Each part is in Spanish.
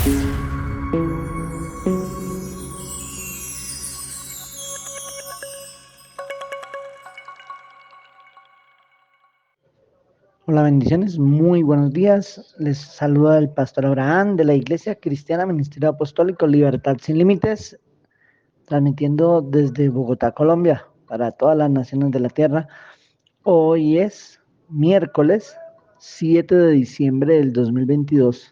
Hola, bendiciones, muy buenos días. Les saluda el pastor Abraham de la Iglesia Cristiana Ministerio Apostólico Libertad Sin Límites, transmitiendo desde Bogotá, Colombia, para todas las naciones de la tierra. Hoy es miércoles 7 de diciembre del 2022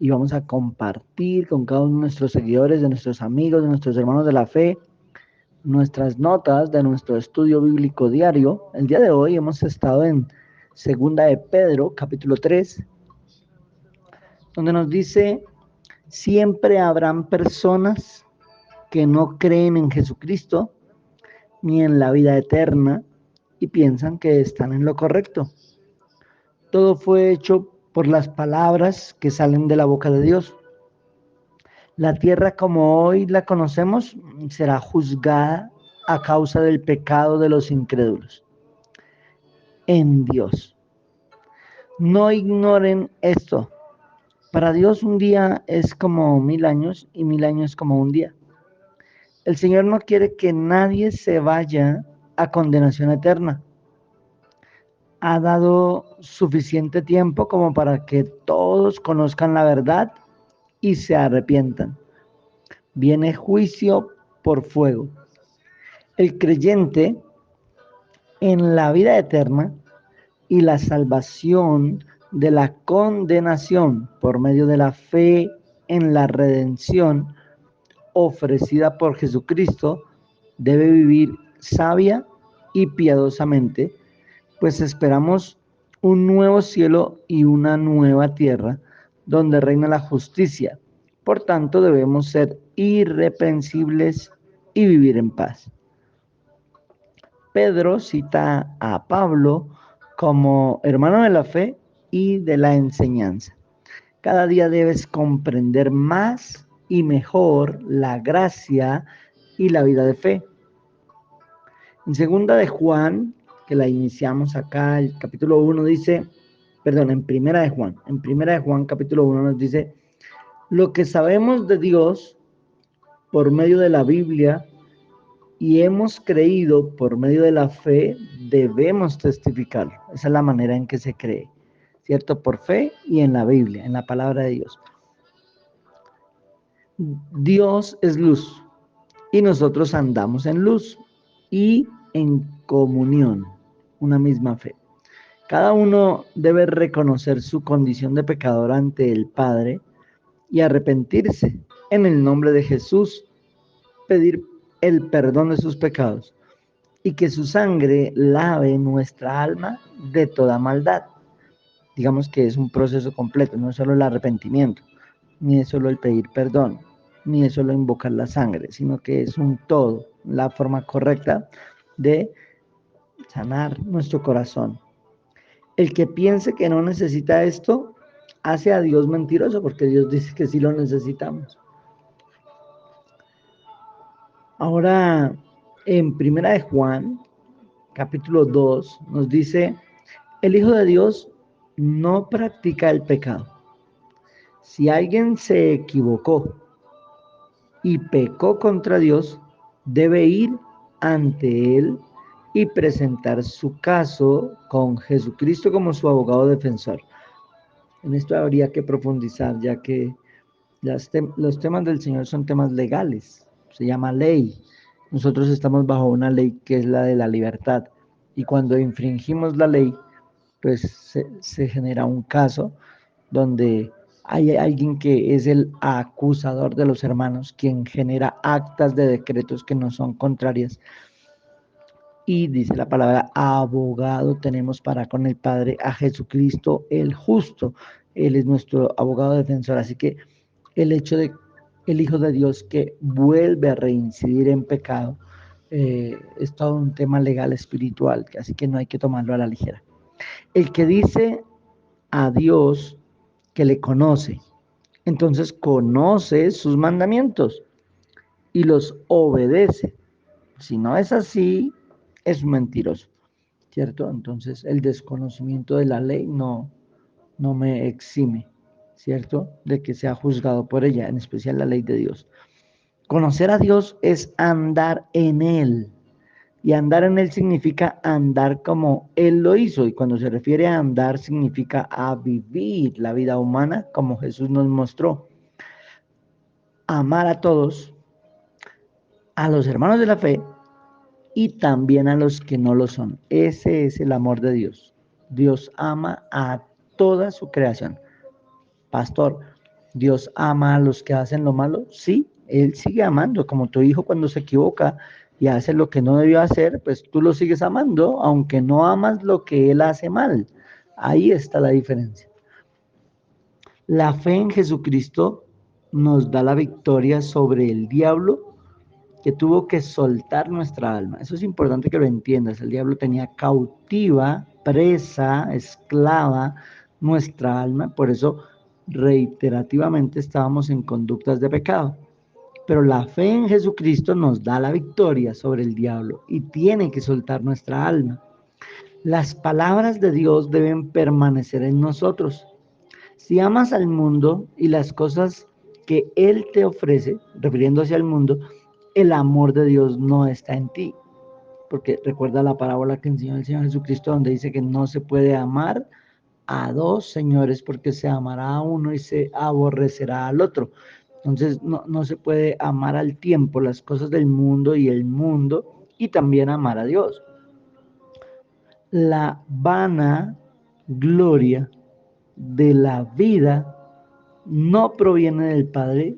y vamos a compartir con cada uno de nuestros seguidores, de nuestros amigos, de nuestros hermanos de la fe, nuestras notas de nuestro estudio bíblico diario. El día de hoy hemos estado en Segunda de Pedro, capítulo 3, donde nos dice: siempre habrán personas que no creen en Jesucristo ni en la vida eterna y piensan que están en lo correcto. Todo fue hecho por las palabras que salen de la boca de Dios. La tierra como hoy la conocemos será juzgada a causa del pecado de los incrédulos en Dios. No ignoren esto. Para Dios un día es como 1000 años y 1000 años como un día. El Señor no quiere que nadie se vaya a condenación eterna. Ha dado suficiente tiempo como para que todos conozcan la verdad y se arrepientan. Viene juicio por fuego. El creyente en la vida eterna y la salvación de la condenación por medio de la fe en la redención ofrecida por Jesucristo debe vivir sabia y piadosamente, pues esperamos un nuevo cielo y una nueva tierra donde reina la justicia. Por tanto, debemos ser irreprensibles y vivir en paz. Pedro cita a Pablo como hermano de la fe y de la enseñanza. Cada día debes comprender más y mejor la gracia y la vida de fe. En segunda de Juan, que la iniciamos acá, el capítulo 1 dice, en primera de Juan capítulo 1 nos dice: lo que sabemos de Dios por medio de la Biblia y hemos creído por medio de la fe, debemos testificarlo. Esa es la manera en que se cree, ¿cierto? Por fe y en la Biblia, en la palabra de Dios. Dios es luz y nosotros andamos en luz y en comunión, una misma fe. Cada uno debe reconocer su condición de pecador ante el Padre y arrepentirse en el nombre de Jesús, pedir el perdón de sus pecados y que su sangre lave nuestra alma de toda maldad. Digamos que es un proceso completo, no es solo el arrepentimiento, ni es solo el pedir perdón, ni es solo invocar la sangre, sino que es un todo, la forma correcta de sanar nuestro corazón. El que piense que no necesita esto, hace a Dios mentiroso, porque Dios dice que sí lo necesitamos. Ahora, en primera de Juan, capítulo 2, nos dice: el Hijo de Dios no practica el pecado. Si alguien se equivocó y pecó contra Dios, debe ir ante Él y presentar su caso con Jesucristo como su abogado defensor. En esto habría que profundizar, ya que los temas del Señor son temas legales, se llama ley. Nosotros estamos bajo una ley que es la de la libertad, y cuando infringimos la ley, pues se genera un caso donde hay alguien que es el acusador de los hermanos, quien genera actas de decretos que no son contrarias. Y dice la palabra: abogado tenemos para con el Padre a Jesucristo el justo. Él es nuestro abogado defensor. Así que el hecho de el Hijo de Dios que vuelve a reincidir en pecado es todo un tema legal espiritual, así que no hay que tomarlo a la ligera. El que dice a Dios que le conoce, entonces conoce sus mandamientos y los obedece. Si no es así, es mentiroso, ¿cierto? Entonces el desconocimiento de la ley no me exime, ¿cierto? De que sea juzgado por ella, en especial la ley de Dios. Conocer a Dios es andar en Él. Y andar en Él significa andar como Él lo hizo. Y cuando se refiere a andar, significa a vivir la vida humana como Jesús nos mostró. Amar a todos, a los hermanos de la fe y también a los que no lo son. Ese es el amor de Dios. Dios ama a toda su creación. Pastor, ¿Dios ama a los que hacen lo malo? Sí, Él sigue amando, como tu hijo cuando se equivoca y hace lo que no debió hacer, pues tú lo sigues amando, aunque no amas lo que Él hace mal. Ahí está la diferencia. La fe en Jesucristo nos da la victoria sobre el diablo que tuvo que soltar nuestra alma. Eso es importante que lo entiendas. El diablo tenía cautiva, presa, esclava nuestra alma, por eso reiterativamente estábamos en conductas de pecado. Pero la fe en Jesucristo nos da la victoria sobre el diablo y tiene que soltar nuestra alma. Las palabras de Dios deben permanecer en nosotros. Si amas al mundo y las cosas que Él te ofrece, refiriéndose al mundo, el amor de Dios no está en ti. Porque recuerda la parábola que enseñó el Señor Jesucristo, donde dice que no se puede amar a dos señores porque se amará a uno y se aborrecerá al otro. Entonces no se puede amar al tiempo las cosas del mundo y el mundo y también amar a Dios. La vana gloria de la vida no proviene del Padre,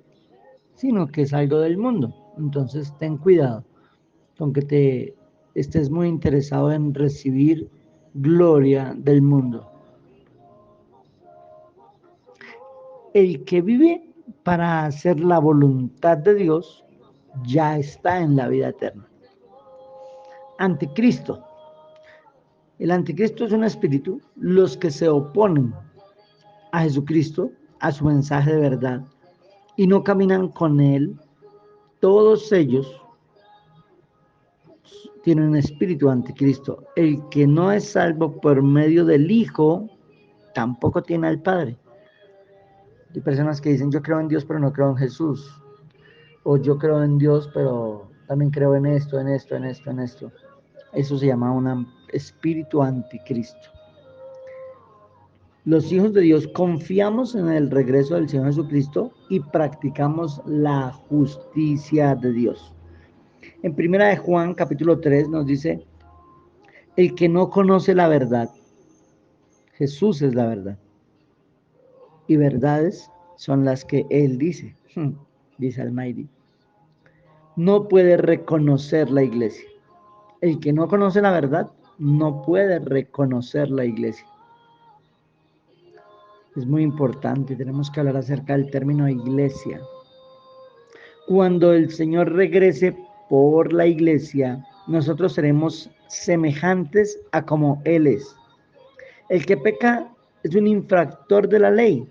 sino que es algo del mundo. Entonces ten cuidado con que te estés muy interesado en recibir gloria del mundo. El que vive para hacer la voluntad de Dios ya está en la vida eterna. Anticristo. El anticristo es un espíritu. Los que se oponen a Jesucristo, a su mensaje de verdad, y no caminan con él, todos ellos tienen un espíritu anticristo. El que no es salvo por medio del Hijo, tampoco tiene al Padre. Hay personas que dicen, yo creo en Dios, pero no creo en Jesús. O yo creo en Dios, pero también creo en esto, en esto, en esto, en esto. Eso se llama un espíritu anticristo. Los hijos de Dios confiamos en el regreso del Señor Jesucristo y practicamos la justicia de Dios. En primera de Juan, capítulo 3, nos dice, el que no conoce la verdad, Jesús es la verdad. Y verdades son las que Él dice, dice Almighty. No puede reconocer la iglesia. El que no conoce la verdad no puede reconocer la iglesia. Es muy importante, tenemos que hablar acerca del término iglesia. Cuando el Señor regrese por la iglesia, nosotros seremos semejantes a como Él es. El que peca es un infractor de la ley.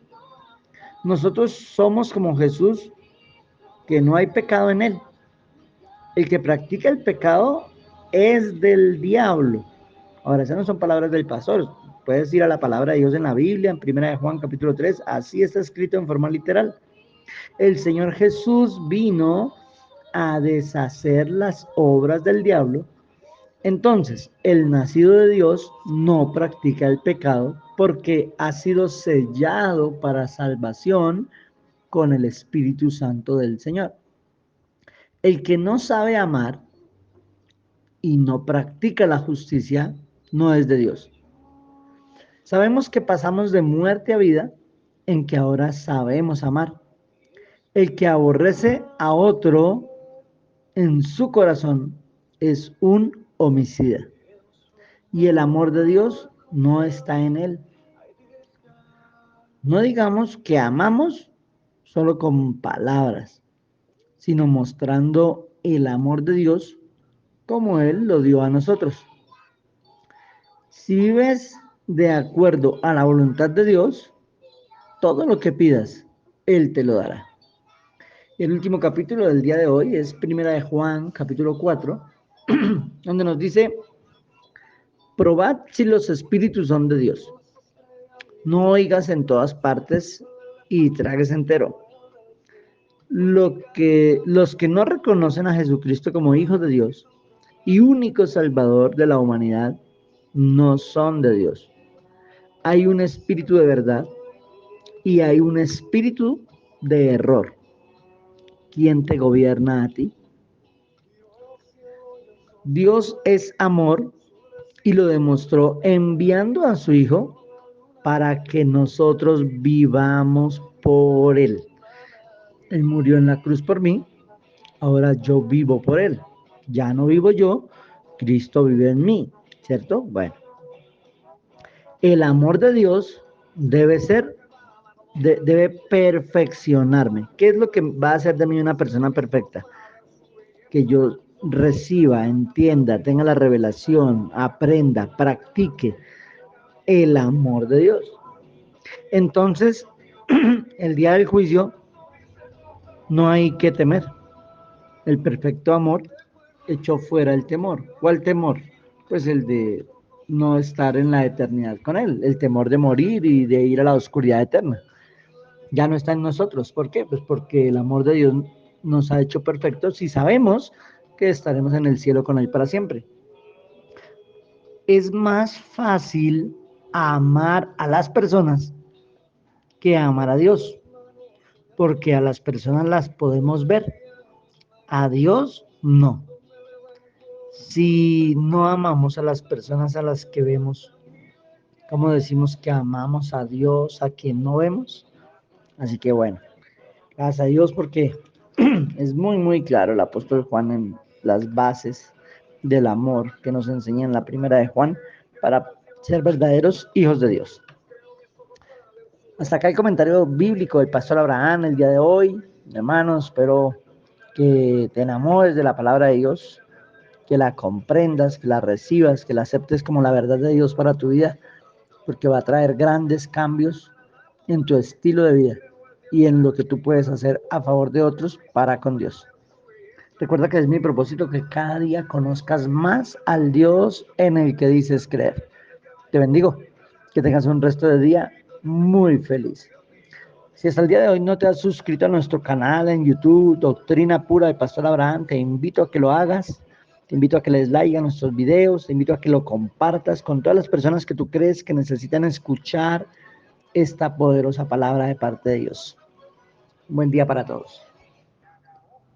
Nosotros somos como Jesús, que no hay pecado en Él. El que practica el pecado es del diablo. Ahora, esas no son palabras del pastor. Puedes ir a la palabra de Dios en la Biblia, en 1 de Juan capítulo 3, así está escrito en forma literal. El Señor Jesús vino a deshacer las obras del diablo. Entonces, el nacido de Dios no practica el pecado porque ha sido sellado para salvación con el Espíritu Santo del Señor. El que no sabe amar y no practica la justicia no es de Dios. Sabemos que pasamos de muerte a vida en que ahora sabemos amar. El que aborrece a otro en su corazón es un homicida. Y el amor de Dios no está en él. No digamos que amamos solo con palabras, sino mostrando el amor de Dios como Él lo dio a nosotros. Si vives de acuerdo a la voluntad de Dios, todo lo que pidas, Él te lo dará. El último capítulo del día de hoy es Primera de Juan, capítulo 4, donde nos dice, probad si los espíritus son de Dios. No oigas en todas partes y tráguese entero. Los que no reconocen a Jesucristo como Hijo de Dios y único Salvador de la humanidad no son de Dios. Hay un espíritu de verdad y hay un espíritu de error. ¿Quién te gobierna a ti? Dios es amor y lo demostró enviando a su Hijo para que nosotros vivamos por Él. Él murió en la cruz por mí, ahora yo vivo por Él. Ya no vivo yo, Cristo vive en mí, ¿cierto? Bueno, el amor de Dios debe ser, debe perfeccionarme. ¿Qué es lo que va a hacer de mí una persona perfecta? Que yo reciba, entienda, tenga la revelación, aprenda, practique el amor de Dios. Entonces, el día del juicio no hay que temer. El perfecto amor echó fuera el temor. ¿Cuál temor? Pues el de no estar en la eternidad con Él, el temor de morir y de ir a la oscuridad eterna. Ya no está en nosotros. ¿Por qué? Pues porque el amor de Dios nos ha hecho perfectos y sabemos que estaremos en el cielo con Él para siempre. Es más fácil amar a las personas que amar a Dios, porque a las personas las podemos ver, a Dios no. Si no amamos a las personas a las que vemos, ¿cómo decimos que amamos a Dios a quien no vemos? Así que bueno, gracias a Dios porque es muy, muy claro el apóstol Juan en las bases del amor que nos enseña en la primera de Juan para ser verdaderos hijos de Dios. Hasta acá el comentario bíblico del pastor Abraham el día de hoy. Hermanos, espero que te enamores de la palabra de Dios, que la comprendas, que la recibas, que la aceptes como la verdad de Dios para tu vida, porque va a traer grandes cambios en tu estilo de vida y en lo que tú puedes hacer a favor de otros para con Dios. Recuerda que es mi propósito que cada día conozcas más al Dios en el que dices creer. Te bendigo, que tengas un resto de día muy feliz. Si hasta el día de hoy no te has suscrito a nuestro canal en YouTube, Doctrina Pura del Pastor Abraham, te invito a que lo hagas. Te invito a que le des like a nuestros videos, te invito a que lo compartas con todas las personas que tú crees que necesitan escuchar esta poderosa palabra de parte de Dios. Un buen día para todos.